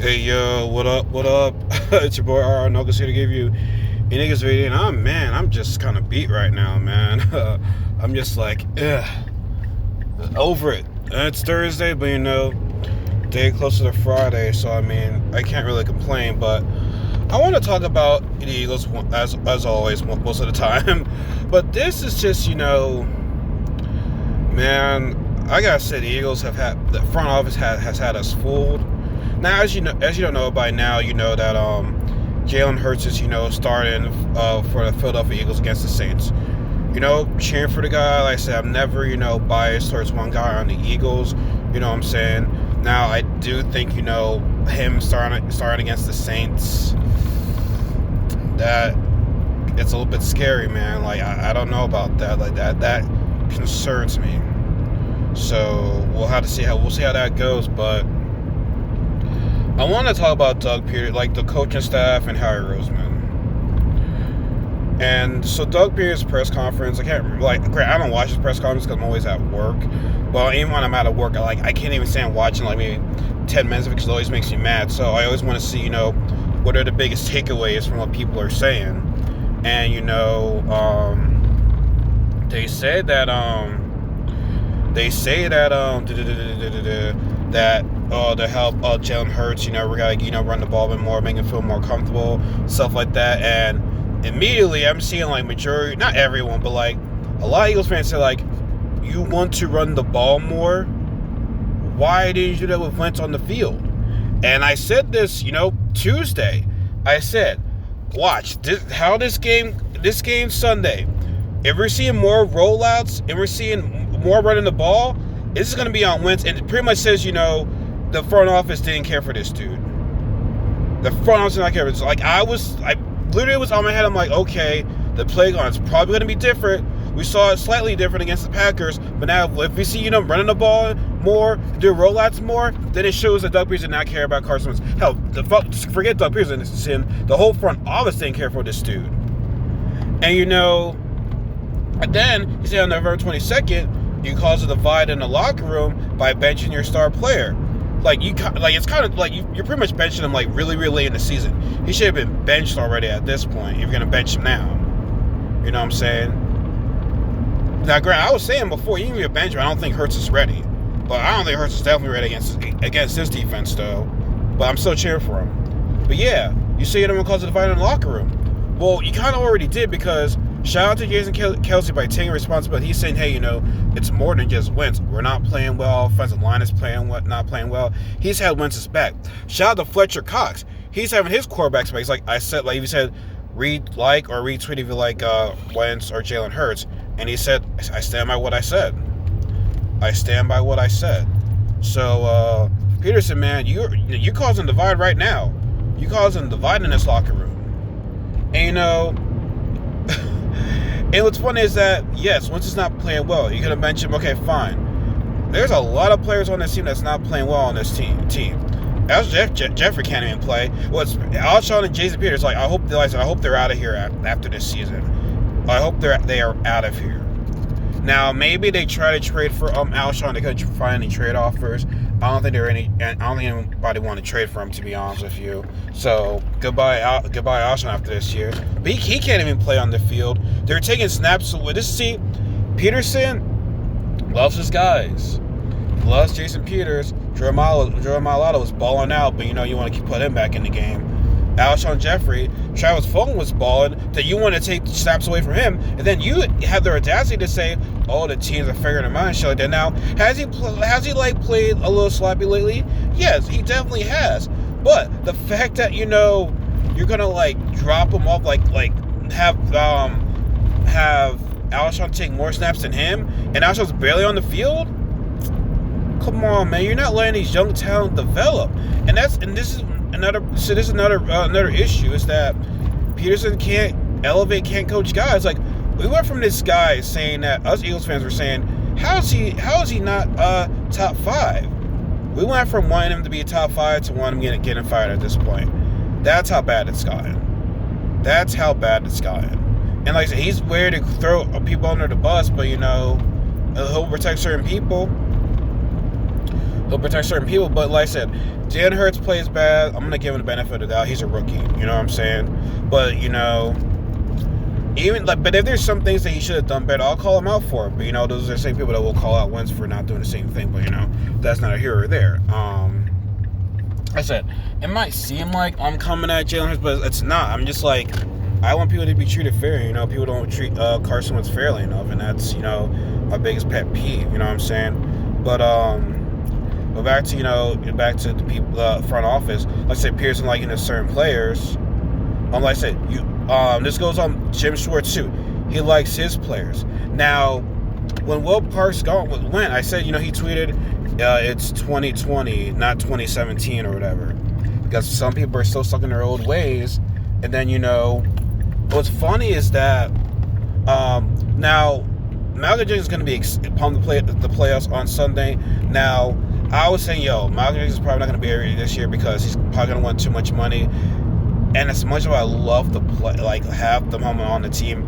Hey yo, what up? What up? It's your boy R. Knuckles here to give you a niggas video. And I'm just kind of beat right now, man. I'm just like, over it. It's Thursday, but day closer to Friday, so I can't really complain. But I want to talk about the Eagles as always most of the time. But this is just, man, I gotta say the Eagles the front office has had us fooled. Now, as you don't know by now, you know that Jalen Hurts is starting for the Philadelphia Eagles against the Saints. Cheering for the guy. Like I said, I'm never biased towards one guy on the Eagles. You know what I'm saying? Now, I do think him starting against the Saints, that it's a little bit scary, man. Like I don't know about that. Like that concerns me. So we'll see how that goes, but I want to talk about Doug Peters, like the coaching staff and Harry Roseman. And so Doug Peters' press conference, I don't watch his press conference because I'm always at work. But even when I'm out of work, I can't even stand watching like maybe 10 minutes of it because it always makes me mad. So I always want to see, what are the biggest takeaways from what people are saying. And, they say that to help Jalen Hurts, we gotta run the ball a bit more, make him feel more comfortable, stuff like that. And immediately I'm seeing like majority, not everyone, but like a lot of Eagles fans say like, you want to run the ball more? Why didn't you do that with Wentz on the field? And I said this, Tuesday. I said, watch this game Sunday. If we're seeing more rollouts and we're seeing more running the ball, this is going to be on Wentz. And it pretty much says, the front office didn't care for this dude. The front office did not care for this. Like, I literally was on my head. I'm like, okay, the play on is probably going to be different. We saw it slightly different against the Packers. But now, if we see, running the ball more, do rollouts more, then it shows that Doug Peters did not care about Carson Wentz. Hell, forget Doug Peters in this sin. The whole front office didn't care for this dude. And then, he said on November 22nd, you cause a divide in the locker room by benching your star player. It's kind of like you're pretty much benching him like really, really late in the season. He should have been benched already at this point. If you're going to bench him now. You know what I'm saying? Now, Grant, I was saying before, you can be a bench, I don't think Hurts is ready. But I don't think Hurts is definitely ready against this defense, though. But I'm still cheering for him. But yeah, you see him cause a divide in the locker room. Well, you kind of already did, because shout out to Jason Kelce by taking responsibility. He's saying, hey, it's more than just Wentz. We're not playing well. Offensive line is not playing well. He's had Wentz's back. Shout out to Fletcher Cox. He's having his quarterback's back. Like he said, retweet if you like Wentz or Jalen Hurts. And he said, I stand by what I said. I stand by what I said. So, Peterson, man, you're causing a divide right now. You're causing a divide in this locker room. And, and what's funny is that, yes, Wentz is not playing well. You're going to mention, okay, fine. There's a lot of players on this team that's not playing well on this team. Jeffrey can't even play. Well, it's Alshon and Jason Peters. I hope they're out of here after this season. I hope they are out of here. Now, maybe they try to trade for Alshon. They couldn't find any trade offers. I don't think anybody want to trade for him, to be honest with you. So goodbye Alshon after this year. But he can't even play on the field. They're taking snaps with this. See, Peterson loves his guys. Loves Jason Peters. Jordan Mailata was balling out, but you want to put him back in the game. Alshon Jeffrey, Travis Fulgham was balling, that you want to take snaps away from him, and then you have the audacity to say, oh, the teams are figuring him out and shit like that. Now, has he played a little sloppy lately? Yes, he definitely has. But the fact that you're gonna drop him off, have Alshon take more snaps than him, and Alshon's barely on the field. Come on, man, you're not letting these young talent develop, and this is another issue, is that Peterson can't coach guys. Like, we went from this guy saying that, us Eagles fans were saying, how is he not top 5? We went from wanting him to be a top 5 to wanting him getting fired at this point. That's how bad it's gotten. And like I said, he's weird to throw people under the bus, but he'll protect certain people. he'll protect certain people. But like I said, Jalen Hurts plays bad. I'm gonna give him the benefit of the doubt. He's a rookie. You know what I'm saying? But but if there's some things that he should have done better, I'll call him out for it. But those are the same people that will call out Wentz for not doing the same thing. But that's not here or there. I said it might seem like I'm coming at Jalen Hurts, but it's not. I'm just like, I want people to be treated fair. People don't treat Carson Wentz fairly enough, and that's my biggest pet peeve. You know what I'm saying? But back to the people, front office. Like I said, Pearson liking certain players. Like I said, this goes on Jim Schwartz too. He likes his players. Now, when Will Parks went, I said, he tweeted, it's 2020, not 2017 or whatever, because some people are still stuck in their old ways. And then what's funny is that now Malcolm Jenkins is going to be pumped to play the playoffs on Sunday. Now, I was saying, Malcolm Jenkins is probably not going to be here this year because he's probably going to want too much money. And as much as I love to play, have them on the team,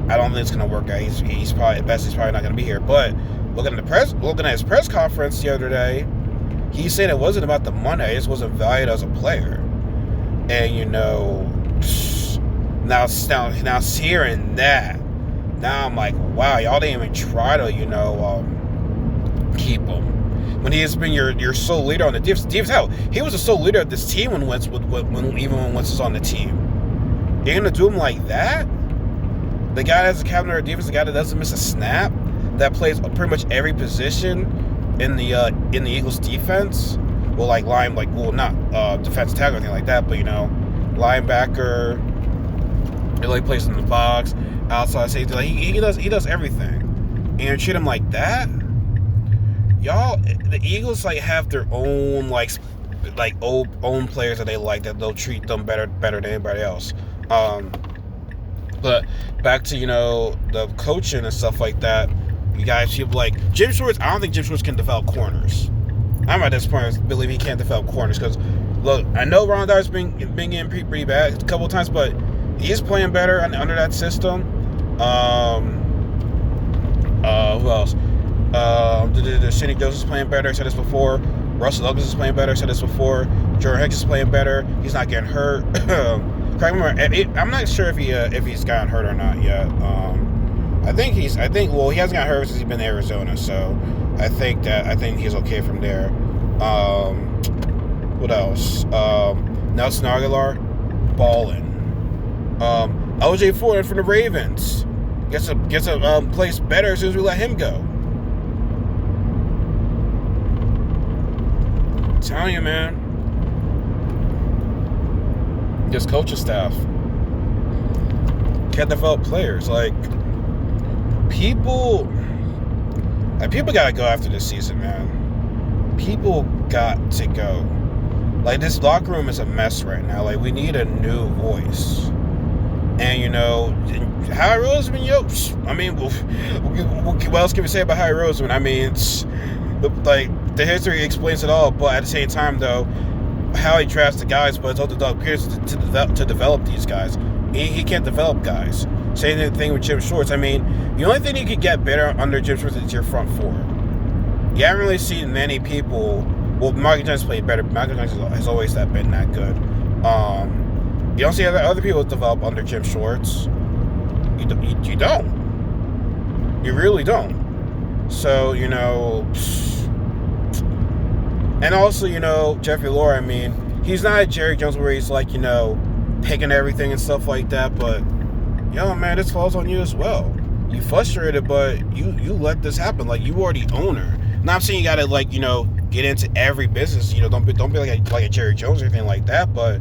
I don't think it's going to work out. He's probably not going to be here. But looking at his press conference the other day, he said it wasn't about the money. It just wasn't valued as a player. And now hearing that, now I'm like, wow, y'all didn't even try to keep him. When he has been your sole leader on the defense, hell, he was the sole leader of this team when Wentz was on the team. You're gonna do him like that? The guy that's the captain of our defense, the guy that doesn't miss a snap, that plays pretty much every position in the Eagles defense. Well, not defense tackle or anything like that, but linebacker. He plays in the box, outside safety. He does everything, and you treat him like that. Y'all, the Eagles have their own own players that they like, that they'll treat them better than anybody else. But back to the coaching and stuff like that. You guys feel like Jim Schwartz. I don't think Jim Schwartz can develop corners. I'm at this point I believe he can't develop corners because look, I know Ron Dar's been getting pretty bad a couple of times, but he's playing better under that system. Who else? Sidney Jones is playing better. I said this before. Russell Douglas is playing better. I said this before. Jordan Hicks is playing better. He's not getting hurt. I'm not sure if he's gotten hurt or not yet. I think he hasn't gotten hurt since he's been in Arizona. So I think he's okay from there. What else? Nelson Aguilar, balling. LJ Ford from the Ravens gets a place better as soon as we let him go. I'm telling you, man. Just coaching staff can't develop players. People gotta go after this season, man. People got to go. This locker room is a mess right now. We need a new voice. And Howie Roseman, I mean, what else can we say about Howie Roseman? I mean, the history explains it all. But at the same time, though, Howie drafts the guys, but it's up to Doug Pearson to develop these guys. He can't develop guys. Same thing with Jim Schwartz. I mean, the only thing you could get better under Jim Schwartz is your front four. You haven't really seen many people. Well, Mark Jones played better. Mark Jones has always been that good. You don't see other people develop under Jim Schwartz. You don't. You really don't. So, and also, Jeffrey Lurie, I mean, he's not a Jerry Jones where he's picking everything and stuff like that, but, man, this falls on you as well. You frustrated, but you let this happen. You are the owner. Not saying you gotta, get into every business. Don't be like a Jerry Jones or anything like that, but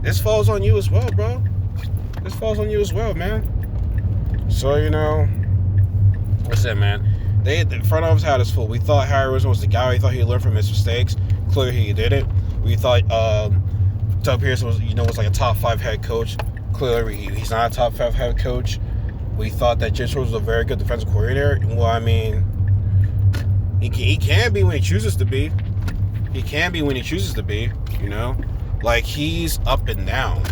this falls on you as well, bro. This falls on you as well, man. So, what's that, man? The front office had us full. We thought Harry Roseman was the guy. We thought he'd learn from his mistakes. Clearly, he didn't. We thought Doug Pearson was a top 5 head coach. Clearly, he's not a top 5 head coach. We thought that Jim Schwartz was a very good defensive coordinator. Well, I mean, he can be when he chooses to be. He can be when he chooses to be. He's up and down.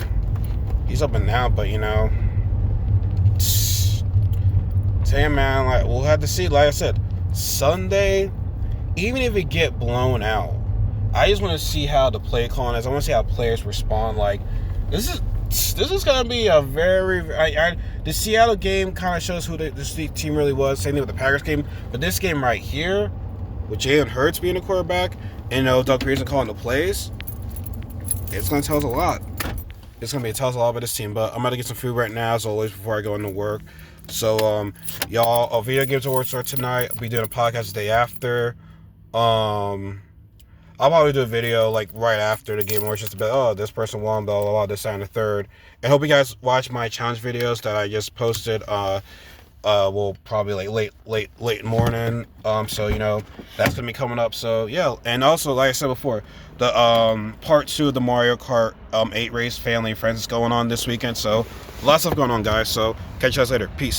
He's up and down, but damn, man, we'll have to see. Like I said, Sunday, even if it get blown out, I just want to see how the play calling is. I want to see how players respond. Like, this is gonna be a very the Seattle game kind of shows who this team really was. Same thing with the Packers game, but this game right here, with Jalen Hurts being the quarterback and Doug Peterson calling the plays, it's gonna tell us a lot. It's gonna tell us a lot about this team. But I'm gonna get some food right now, as always, before I go into work. So y'all, Video Games Awards start tonight. I'll be doing a podcast the day after. I'll probably do a video like right after the game, where it's just about, this person won, blah blah blah, this, that, and the third. And hope you guys watch my challenge videos that I just posted. Will probably like late morning. So that's gonna be coming up. So yeah, and also like I said before, the part 2 of the Mario Kart 8 race Family and Friends is going on this weekend. So lots of stuff going on, guys. So catch you guys later. Peace.